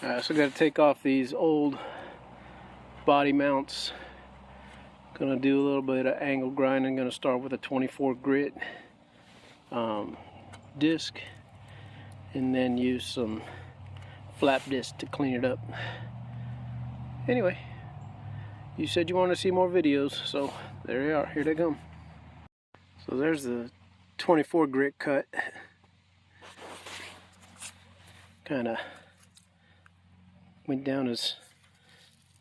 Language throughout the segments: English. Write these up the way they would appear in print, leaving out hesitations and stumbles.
So I got to take off these old body mounts. Gonna do a little bit of angle grinding. Gonna start with a 24 grit disc, and then use some flap disc to clean it up. Anyway, you said you want to see more videos, so there they are. Here they come. So there's the 24 grit cut. Kind of went down as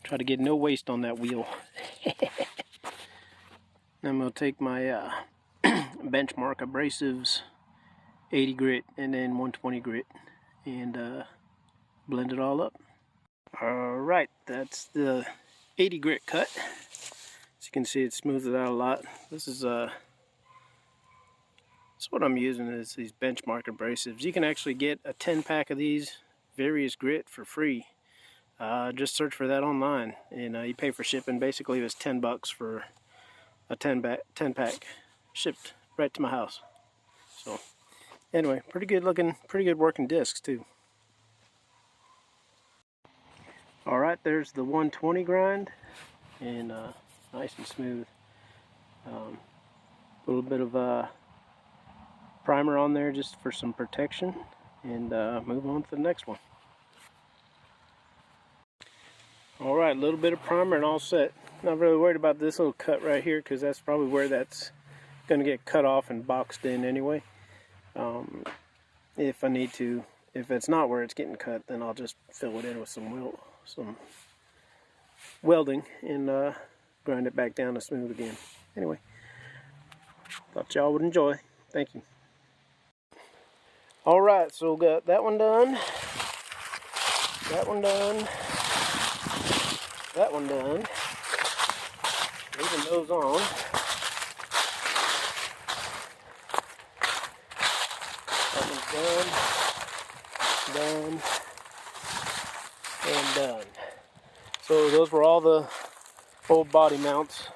try to get no waste on that wheel. I'm going to take my benchmark abrasives, 80 grit and then 120 grit, and blend it all up. Alright, that's the 80 grit cut. As you can see, it smooths it out a lot. This is that's what I'm using, is these benchmark abrasives. You can actually get a 10-pack of these various grit for free. Just search for that online, and you pay for shipping. Basically, it was $10 for a 10-pack shipped right to my house. So anyway, pretty good looking, pretty good working discs too. Alright, there's the 120 grind, and nice and smooth. A little bit of primer on there just for some protection, and move on to the next one. Alright, a little bit of primer and all set. Not really worried about this little cut right here, because that's probably where that's going to get cut off and boxed in anyway. If I need to, if it's not where it's getting cut, then I'll just fill it in with some welding and grind it back down to smooth again. Anyway, thought y'all would enjoy. Thank you. Alright, so got that one done, that one done, that one done. Leaving those on. That one's done, and done. So those were all the old body mounts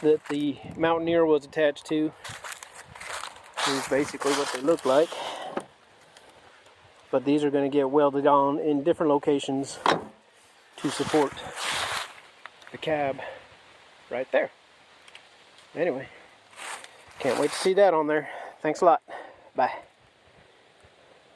that the Mountaineer was attached to. This is basically what they look like. But these are going to get welded on in different locations to support the cab right there. Anyway, can't wait to see that on there. Thanks a lot. Bye.